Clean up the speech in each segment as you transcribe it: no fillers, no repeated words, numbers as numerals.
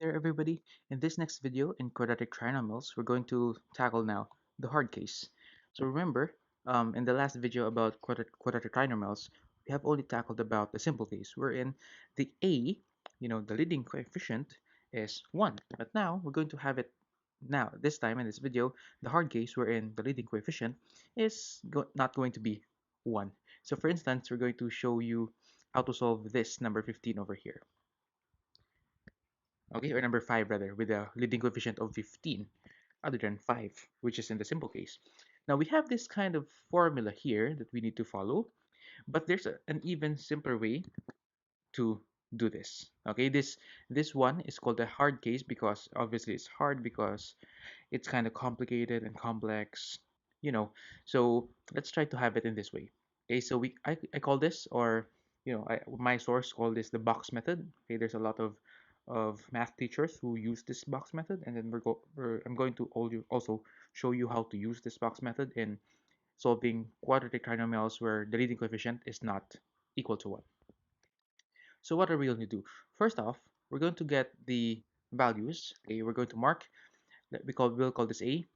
There everybody. In this next video in quadratic trinomials, we're going to tackle now the hard case. So remember, in the last video about quadratic trinomials, we have only tackled about the simple case, wherein the a, the leading coefficient is 1. But now we're going to have it now, this time in this video, the hard case wherein the leading coefficient is not going to be 1. So for instance, we're going to show you how to solve this number 15 over here. Okay, or number 5 rather, with a leading coefficient of 15 other than 5, which is in the simple case. Now we have this kind of formula here that we need to follow, but there's an even simpler way to do this. Okay, this one is called a hard case because obviously it's hard because it's kind of complicated and complex, you know. So let's try to have it in this way. Okay, so I call this, or my source called this the box method. Okay, there's a lot of math teachers who use this box method, and then I'm going to also show you how to use this box method in solving quadratic trinomials where the leading coefficient is not equal to 1. So what are we going to do? First off, we're going to get the values. Okay, we're going to mark that we'll call this A,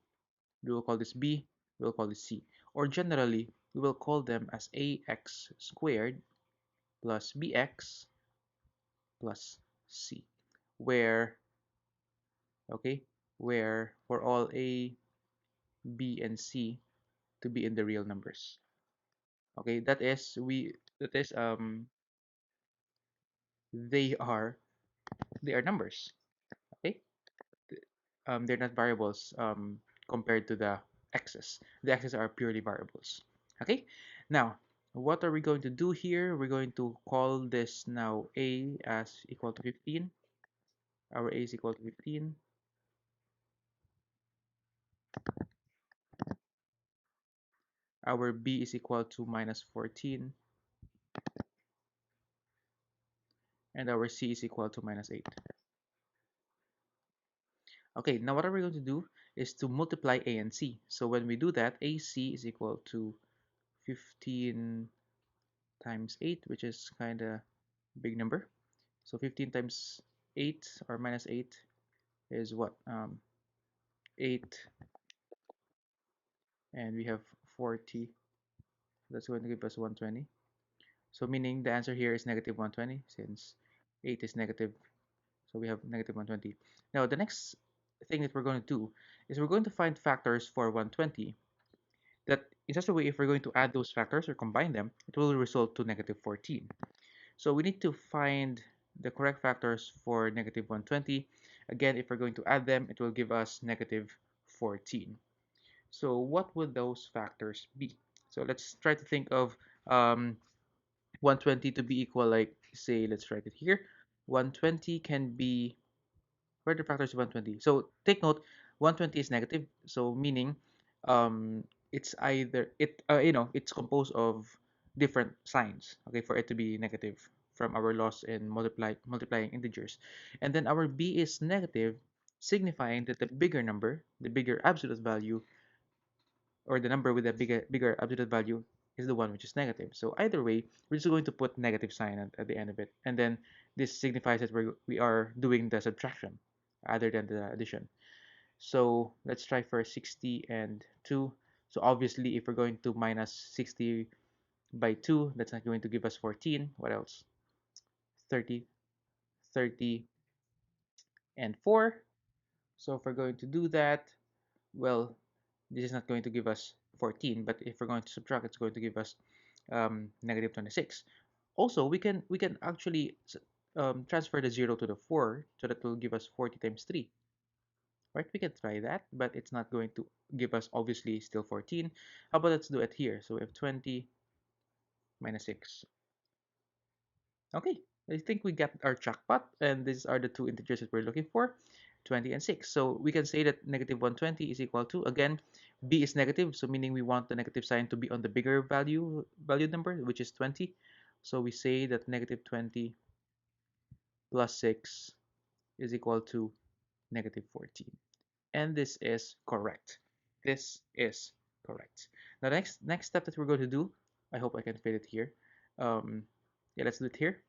we will call this B, we will call this C. Or generally, we will call them as ax squared plus bx plus c, where, okay, where for all A, B, and C to be in the real numbers. Okay, that is they are they are numbers. Okay, they're not variables compared to the x's. The x's are purely variables. Okay, now what are we going to do here? We're going to call this now a as equal to 15. Our a is equal to 15. Our b is equal to minus 14. And our c is equal to minus 8. Okay, now what are we going to do is to multiply a and c. So when we do that, ac is equal to 15 times 8, which is kind of big number. So 15 times 8 or minus 8 is what? 8, and we have 40. That's going to give us 120. So meaning the answer here is negative 120 since 8 is negative. So we have negative 120. Now the next thing that we're going to do is we're going to find factors for 120 that in such a way if we're going to add those factors or combine them, it will result to negative 14. So we need to find the correct factors for negative 120. Again, if we're going to add them, it will give us negative 14. So what would those factors be? So let's try to think of 120 to be equal, like, say, let's write it here. 120 can be, where are the factors of 120? So take note, 120 is negative, so meaning it's either it's composed of different signs, okay, for it to be negative from our loss in multiplying integers. And then our b is negative, signifying that the bigger number, the bigger absolute value, or the number with a bigger absolute value is the one which is negative. So either way, we're just going to put negative sign at the end of it, and then this signifies that we are doing the subtraction other than the addition. So let's try for 60 and 2. So obviously, if we're going to minus 60 by 2, that's not going to give us 14. What else? 30, 30, and 4. So if we're going to do that, well, this is not going to give us 14, but if we're going to subtract, it's going to give us negative 26. Also, we can actually transfer the 0 to the 4, so that will give us 40 times 3. Right, we can try that, but it's not going to give us obviously still 14. How about let's do it here? So we have 20 minus 6. Okay, I think we got our jackpot, and these are the two integers that we're looking for, 20 and 6. So we can say that negative 120 is equal to, again, b is negative, so meaning we want the negative sign to be on the bigger value number, which is 20. So we say that negative 20 plus 6 is equal to negative 14. And this is correct. This is correct. Now, the next step that we're going to do, I hope I can fit it here. Yeah, let's do it here.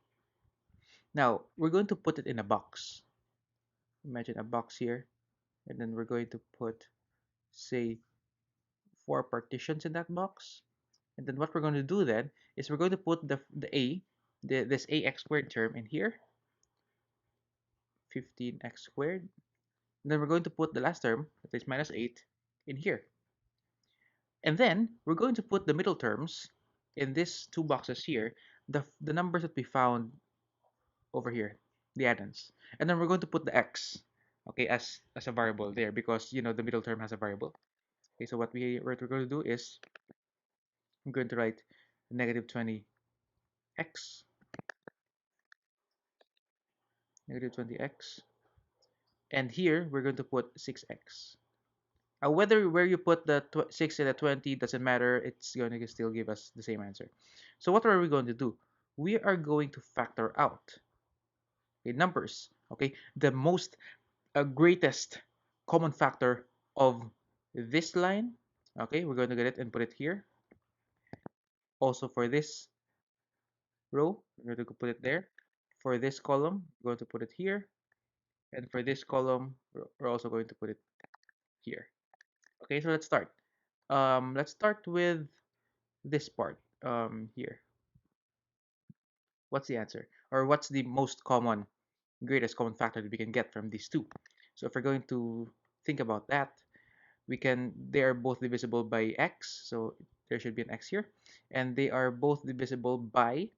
Now, we're going to put it in a box. Imagine a box here, and then we're going to put, say, 4 partitions in that box. And then what we're going to do then is we're going to put this ax squared term in here, 15x squared. And then we're going to put the last term, that is minus 8, in here. And then we're going to put the middle terms in these two boxes here, the numbers that we found over here, the addends. And then we're going to put the x, okay, as a variable there because the middle term has a variable. Okay, so what we're going to do is I'm going to write negative 20x, negative 20x, and here we're going to put 6x. Whether where you put the 6 and the 20 doesn't matter, it's going to still give us the same answer. So what are we going to do? We are going to factor out, okay, numbers, okay, the most greatest common factor of this line. Okay, we're going to get it and put it here. Also for this row, we're going to put it there. For this column, we're going to put it here. And for this column, we're also going to put it here. Okay, so let's start. Let's start with this part here. What's the answer? Or what's the most common, greatest common factor that we can get from these two? So if we're going to think about that, they are both divisible by x, so there should be an x here. And they are both divisible by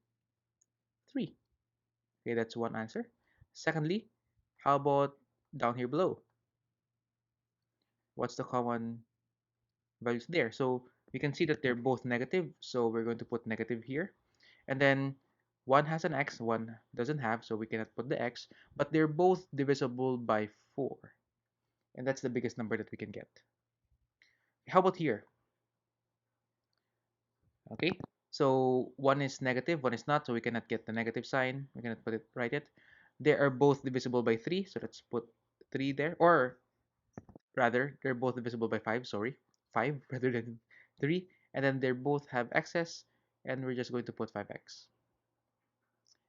3. Okay, that's one answer. Secondly, how about down here below? What's the common values there? So we can see that they're both negative, so we're going to put negative here. And then one has an x, one doesn't have, so we cannot put the x, but they're both divisible by 4. And that's the biggest number that we can get. How about here? Okay, so one is negative, one is not, so we cannot get the negative sign. We cannot write it. They are both divisible by 3, so let's put 3 there. Or rather, they're both divisible by 5, sorry. 5 rather than 3. And then they both have x's, and we're just going to put 5x.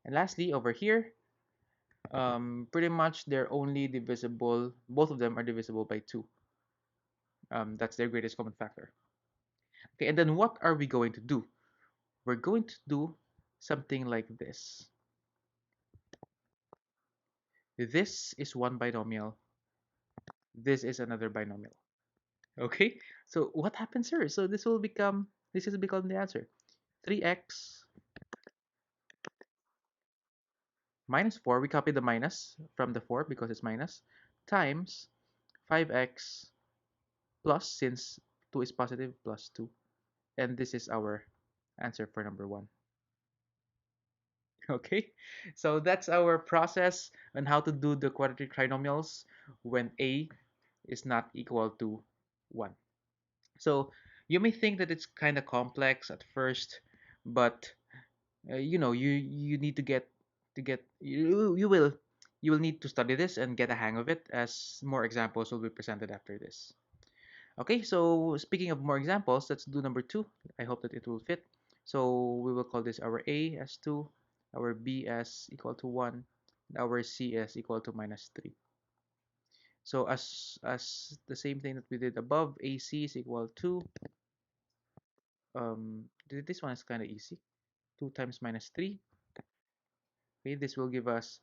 And lastly, over here, pretty much they're only divisible, both of them are divisible by 2. That's their greatest common factor. Okay, and then what are we going to do? We're going to do something like this. This is one binomial. This is another binomial. Okay, so what happens here? So this has become the answer. 3x minus 4, we copy the minus from the 4 because it's minus, times 5x plus, since 2 is positive, plus 2. And this is our answer for number 1. Okay, so that's our process on how to do the quadratic trinomials when a is not equal to 1. So you may think that it's kind of complex at first, but you need you will need to study this and get a hang of it, as more examples will be presented after this. Okay, so speaking of more examples, let's do number 2. I hope that it will fit. So we will call this our a as 2, our b as equal to 1, and our c as equal to minus 3. So as the same thing that we did above, ac is equal to this one is kind of easy. 2 times minus 3. Okay, this will give us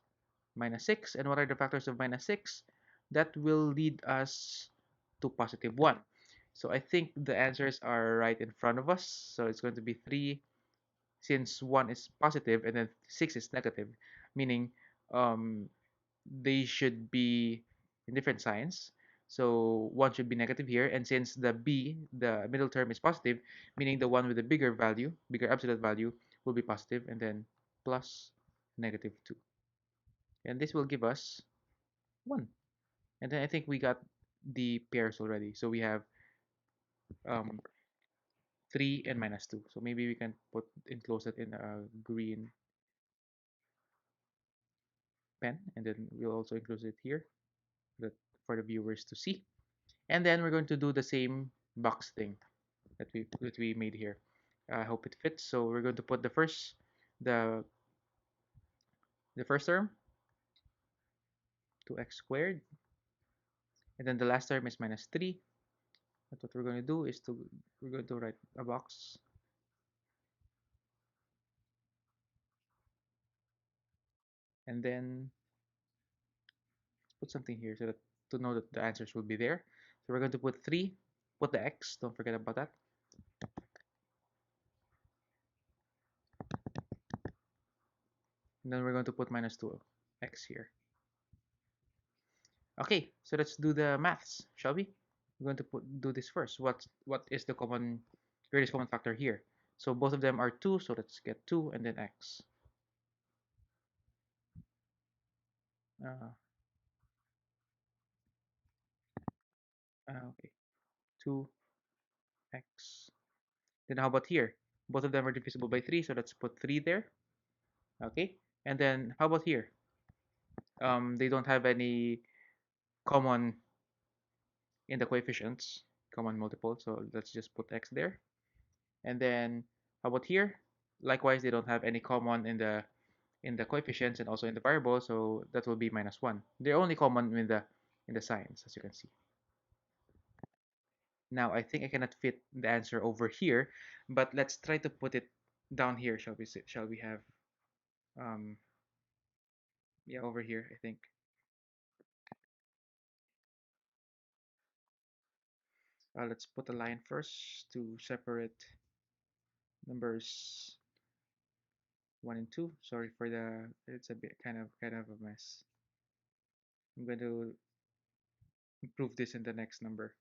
minus 6. And what are the factors of minus 6? That will lead us to positive 1. So I think the answers are right in front of us. So it's going to be 3, since 1 is positive and then 6 is negative, meaning um, they should be in different signs. So 1 should be negative here, and since the middle term, is positive, meaning the one with the bigger value, bigger absolute value, will be positive, and then plus negative 2. And this will give us 1. And then I think we got the pairs already. So we have um, 3 and minus 2. So maybe we can enclose it in a green pen, and then we'll also enclose it here that for the viewers to see. And then we're going to do the same box thing that we made here. I hope it fits. So we're going to put the first term 2x squared. And then the last term is minus 3. But what we're going to do is we're going to write a box. And then put something here so that to know that the answers will be there. So we're going to put 3, put the x, don't forget about that. And then we're going to put minus 2x here. Okay, so let's do the maths, shall we? We're going to do this first. What is the greatest common factor here? So both of them are 2, so let's get 2 and then x. Uh, okay, 2x. Then how about here? Both of them are divisible by 3, so let's put 3 there. Okay, and then how about here? They don't have any common in the coefficients, common multiple, so let's just put x there. And then how about here? Likewise, they don't have any common in the coefficients and also in the variable, so that will be minus 1. They're only common in the signs, as you can see. Now I think I cannot fit the answer over here, but let's try to put it down here. Shall we have um yeah, over here, I think. Let's put a line first to separate numbers 1 and 2. Sorry for the, it's a bit kind of a mess. I'm going to improve this in the next number.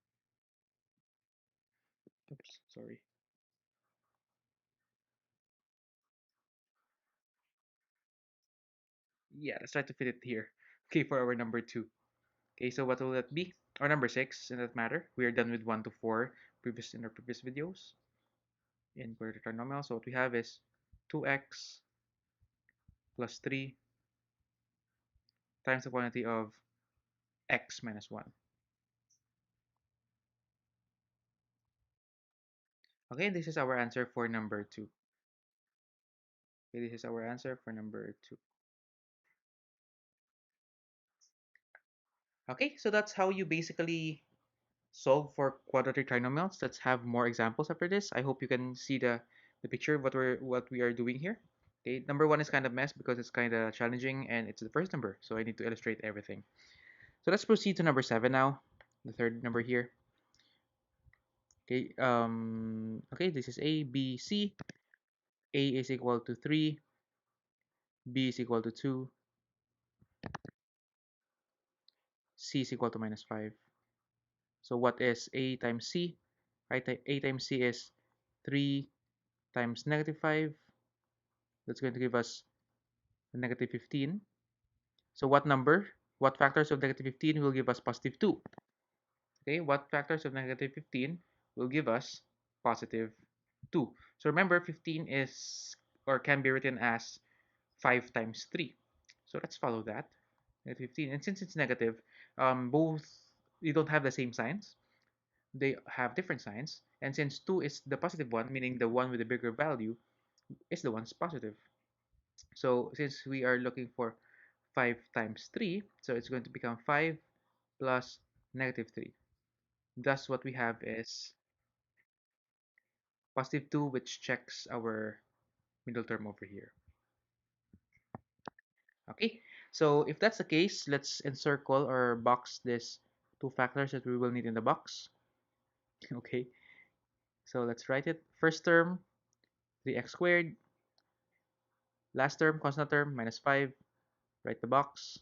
Oops, sorry. Yeah, let's try to fit it here. Okay, for our number 2. Okay, so what will that be? Or number 6, in that matter. We are done with 1 to 4 in our previous videos in quadratic trinomial. So what we have is 2x plus 3 times the quantity of x minus 1. Okay, this is our answer for number 2. Okay, this is our answer for number 2. Okay, so that's how you basically solve for quadratic trinomials. Let's have more examples after this. I hope you can see the picture of what we are doing here. Okay, number 1 is kind of mess because it's kind of challenging and it's the first number, so I need to illustrate everything. So let's proceed to number 7 now, the third number here. Okay, okay, this is A, B, C. A is equal to 3, B is equal to 2, C is equal to minus 5. So what is A times C? Right, A times C is 3 times negative 5. That's going to give us negative 15. So what factors of negative 15 will give us positive 2? Okay, what factors of negative 15 will give us positive 2? So remember, 15 is or can be written as 5 times 3. So let's follow that. Negative 15. And since it's negative, both they don't have the same signs. They have different signs. And since 2 is the positive one, meaning the one with the bigger value is the one's positive. So since we are looking for 5 times 3, so it's going to become 5 plus negative 3. Thus, what we have is positive 2, which checks our middle term over here. Okay, so if that's the case, let's encircle or box this two factors that we will need in the box. Okay, so let's write it. First term, 3x squared. Last term, constant term, minus 5. Write the box.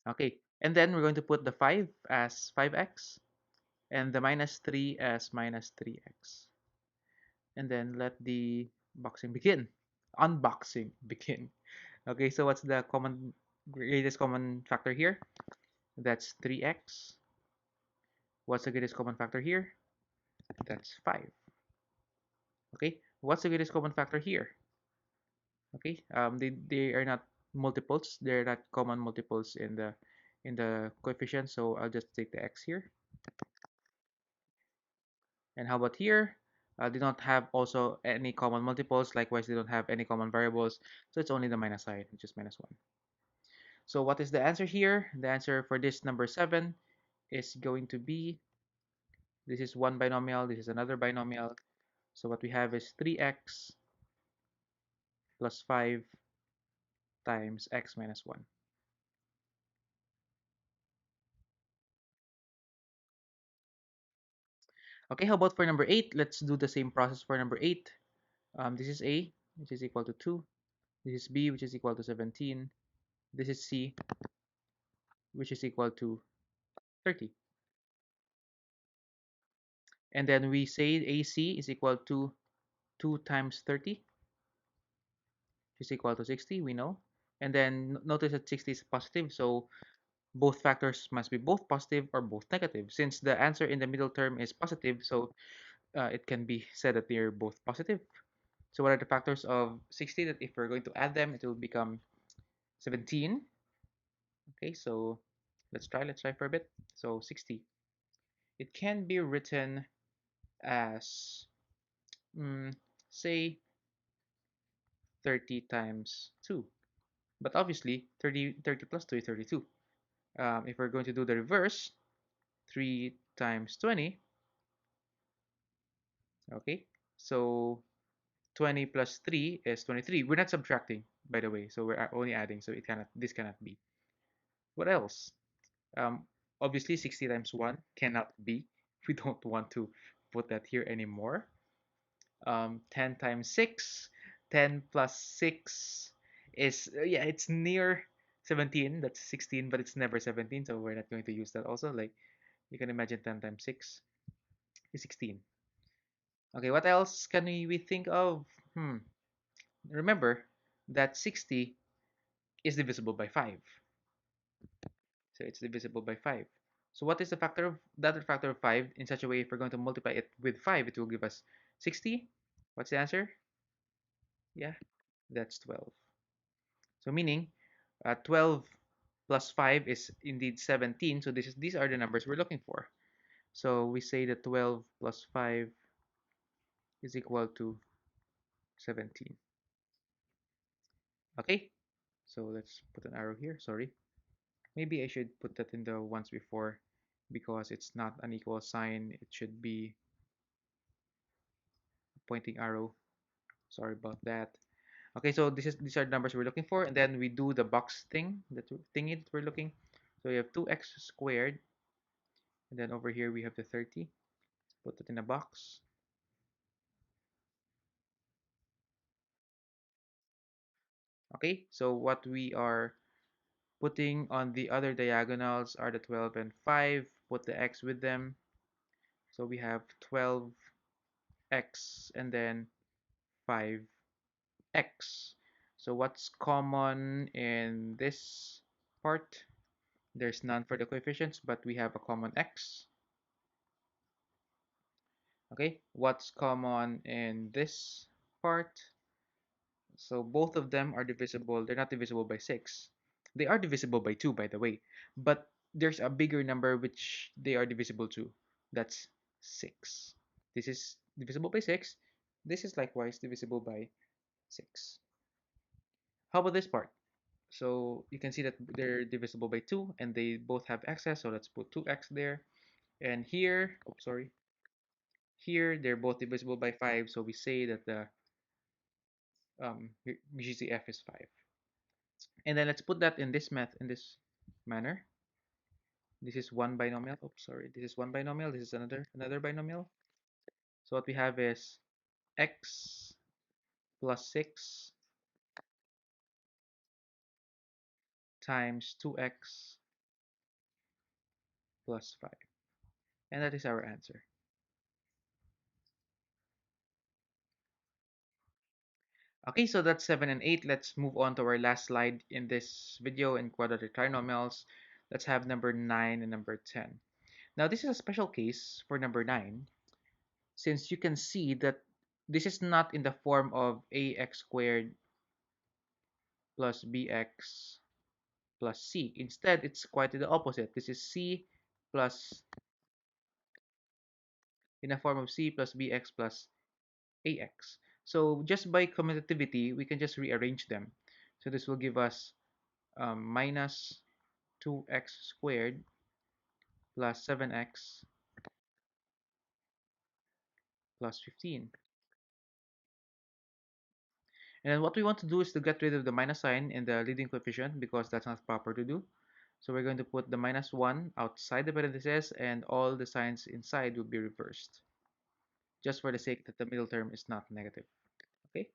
Okay, and then we're going to put the 5 as 5x and the minus 3 as minus 3x. And then let the boxing begin. Unboxing begin. Okay, so what's the greatest common factor here? That's 3x. What's the greatest common factor here? That's 5. Okay, what's the greatest common factor here? Okay, they are not multiples. They're not common multiples in the coefficient. So I'll just take the x here. And how about here? They don't have also any common multiples. Likewise, they don't have any common variables. So it's only the minus side, which is minus 1. So what is the answer here? The answer for this number 7 is going to be, this is one binomial, this is another binomial. So what we have is 3x plus 5 times x minus 1. Okay, how about for number 8? Let's do the same process for number 8. This is a, which is equal to 2. This is b, which is equal to 17. This is c, which is equal to 30. And then we say AC is equal to 2 times 30, which is equal to 60, we know. And then notice that 60 is positive, so both factors must be both positive or both negative. Since the answer in the middle term is positive, so it can be said that they're both positive. So what are the factors of 60 that if we're going to add them, it will become 17. Okay, so let's try for a bit. So 60. It can be written as, mm, say, 30 times 2. But obviously, 30 plus 2 is 32. If we're going to do the reverse, 3 times 20, okay? So 20 plus 3 is 23. We're not subtracting, by the way, so we're only adding, so this cannot be. What else? Um, Obviously, 60 times 1 cannot be. We don't want to put that here anymore. 10 times 6, 10 plus 6 is, yeah, it's near 17. That's 16, but it's never 17, so we're not going to use that also. Like, you can imagine 10 times 6 is 16. Okay, what else can we think of? Remember that 60 is divisible by 5. So it's divisible by 5. So what is the other factor of 5? In such a way, if we're going to multiply it with 5, it will give us 60. What's the answer? Yeah, that's 12. So meaning 12 plus 5 is indeed 17. So these are the numbers we're looking for. So we say that 12 plus 5 is equal to 17. Okay, so let's put an arrow here. Sorry. Maybe I should put that in the ones before because it's not an equal sign. It should be a pointing arrow. Sorry about that. Okay, so these are the numbers we're looking for, and then we do the box thing, the thingy that we're looking. So we have 2x squared, and then over here we have the 30. Put it in a box. Okay, so what we are putting on the other diagonals are the 12 and 5. Put the x with them. So we have 12x and then 5x. So what's common in this part? There's none for the coefficients, but we have a common x. Okay, what's common in this part? So both of them are divisible. They're not divisible by 6. They are divisible by 2, by the way. But there's a bigger number which they are divisible to. That's 6. This is divisible by 6. This is likewise divisible by 6. How about this part? So you can see that they're divisible by 2 and they both have x's. So let's put 2x there. And here, oh, sorry. Here, they're both divisible by 5. So we say that the GCF is 5. And then let's put that in this manner. This is one binomial. Oh, sorry. This is one binomial. This is another binomial. So what we have is x plus 6 times 2x plus 5. And that is our answer. Okay, so that's 7 and 8. Let's move on to our last slide in this video in quadratic trinomials. Let's have number 9 and number 10. Now, this is a special case for number 9, since you can see that this is not in the form of ax squared plus bx plus c. Instead, it's quite the opposite. This is c plus, in the form of c plus bx plus ax. So just by commutativity, we can just rearrange them. So this will give us minus 2x squared plus 7x plus 15. And then what we want to do is to get rid of the minus sign in the leading coefficient because that's not proper to do. So we're going to put the minus 1 outside the parentheses and all the signs inside will be reversed, just for the sake that the middle term is not negative. Okay?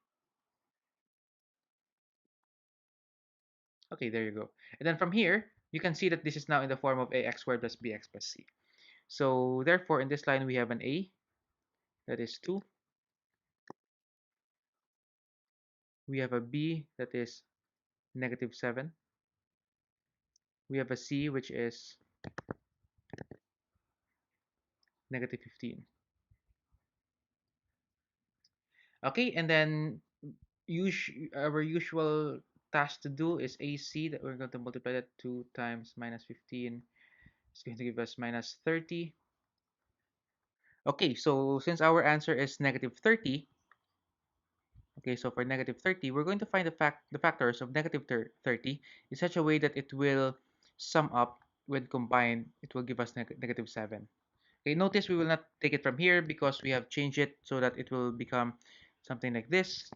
Okay, there you go. And then from here, you can see that this is now in the form of ax squared plus bx plus c. So therefore, in this line, we have an a, that is 2. We have a b, that is negative 7. We have a c, which is negative 15. Okay, and then our usual task to do is AC, that we're going to multiply that 2 times minus 15. It's going to give us minus 30. Okay, so since our answer is negative 30, okay, so for negative 30, we're going to find the factors of negative 30 in such a way that it will sum up. When combined, it will give us negative 7. Okay, notice we will not take it from here because we have changed it so that it will become something like this.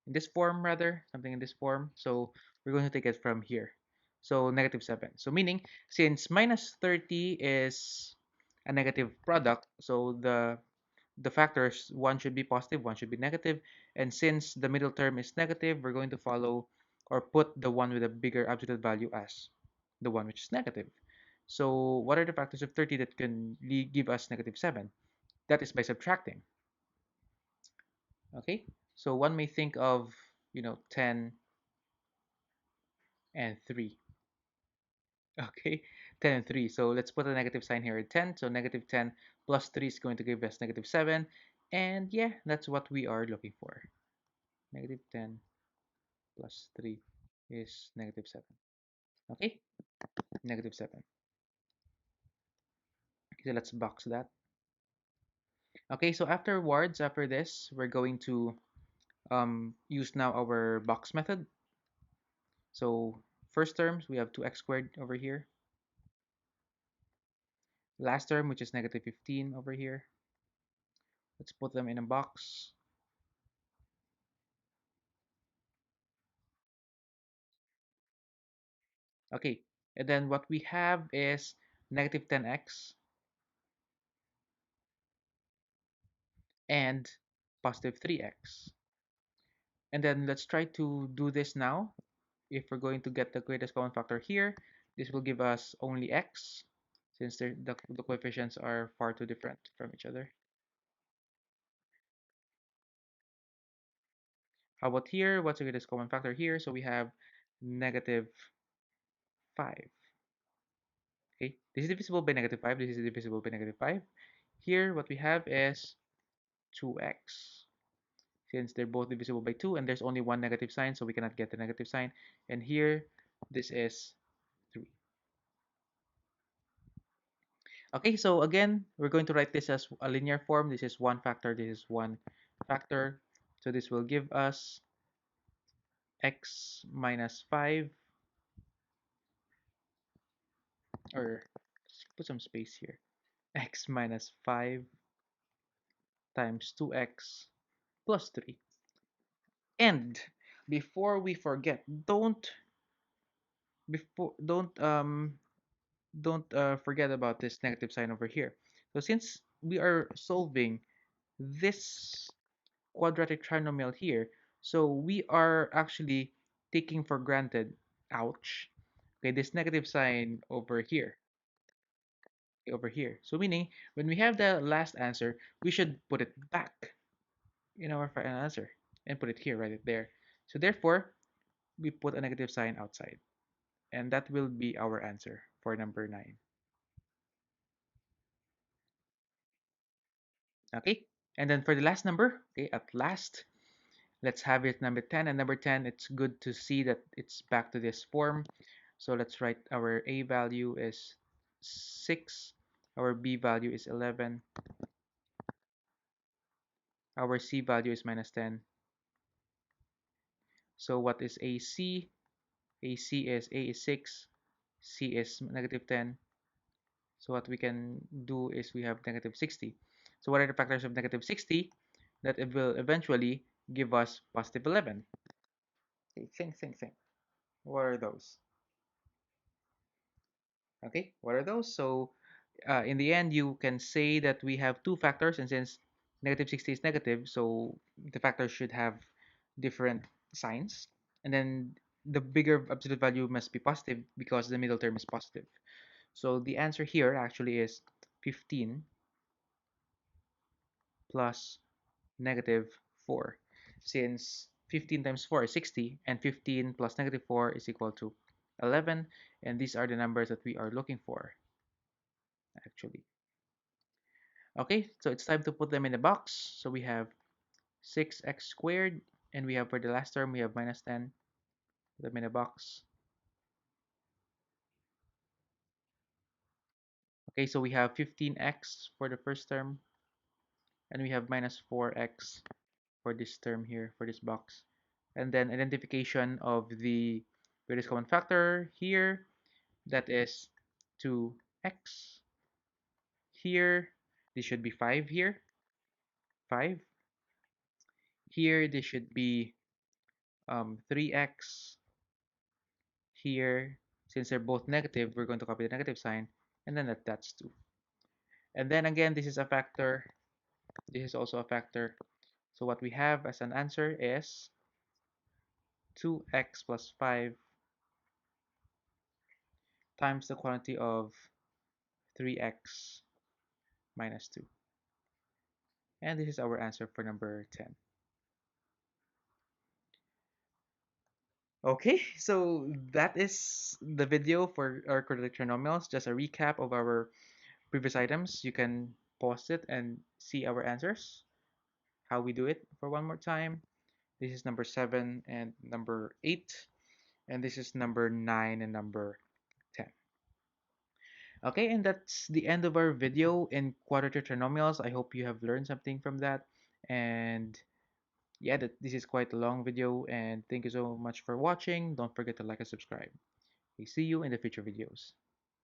In this form rather, something in this form. So we're going to take it from here. So negative 7. So meaning, since minus 30 is a negative product, so the factors, one should be positive, one should be negative. And since the middle term is negative, we're going to follow or put the one with a bigger absolute value as the one which is negative. So what are the factors of 30 that can give us negative 7? That is by subtracting. Okay, so one may think of 10 and 3. Okay, 10 and 3. So let's put a negative sign here at 10. So negative 10 plus 3 is going to give us negative 7. And yeah, that's what we are looking for. Negative 10 plus 3 is negative 7. Okay, negative 7. So let's box that. Okay, so afterwards, after this, we're going to use now our box method. So first terms, we have 2x squared over here. Last term, which is negative 15 over here. Let's put them in a box. Okay, and then what we have is negative 10x and positive 3x. And then let's try to do this now. If we're going to get the greatest common factor here, this will give us only x, since the coefficients are far too different from each other. How about here? What's the greatest common factor here? So we have negative 5. Okay, this is divisible by negative 5. This is divisible by negative 5. Here, what we have is 2x. Since they're both divisible by 2 and there's only one negative sign, so we cannot get the negative sign. And here, this is 3. Okay, so again, we're going to write this as a linear form. This is one factor, this is one factor. So this will give us x minus 5, or let's put some space here. X minus 5 times 2x plus 3. And before we forget, before don't forget about this negative sign over here. So since we are solving this quadratic trinomial here, so we are actually taking for granted, ouch, okay, this negative sign over here, over here. So meaning, when we have the last answer, we should put it back in our final answer and put it here, right there. So therefore, we put a negative sign outside. And that will be our answer for number 9. Okay, and then for the last number, okay, at last, let's have it number 10. And number 10, it's good to see that it's back to this form. So let's write our a value is 6, our b value is 11, Our C value is minus 10. So what is AC? A is 6, C is negative 10. So what we can do is we have negative 60. So what are the factors of negative 60? That it will eventually give us positive 11. Okay, think. What are those? Okay, what are those? So in the end, you can say that we have two factors, and since negative 60 is negative, so the factors should have different signs. And then the bigger absolute value must be positive because the middle term is positive. So the answer here actually is 15 plus negative 4, since 15 times 4 is 60, and 15 plus negative 4 is equal to 11, and these are the numbers that we are looking for, actually. Okay, so it's time to put them in a box. So we have 6x squared, and we have for the last term, we have minus 10. Put them in a box. Okay, so we have 15x for the first term, and we have minus 4x for this term here, for this box. And then identification of the greatest common factor here, that is 2x. Here, this should be 5 here. 5. Here, this should be 3x. Here, since they're both negative, we're going to copy the negative sign, and then that's 2. And then again, this is a factor. This is also a factor. So what we have as an answer is 2x plus 5 times the quantity of 3x minus 2. And this is our answer for number 10. Okay, so that is the video for our quadratic trinomials. Just a recap of our previous items. You can pause it and see our answers, how we do it for one more time. This is number 7 and number 8. And this is number 9 and number 10. Okay, and that's the end of our video in quadratic trinomials. I hope you have learned something from that. And yeah, this is quite a long video. And thank you so much for watching. Don't forget to like and subscribe. We see you in the future videos.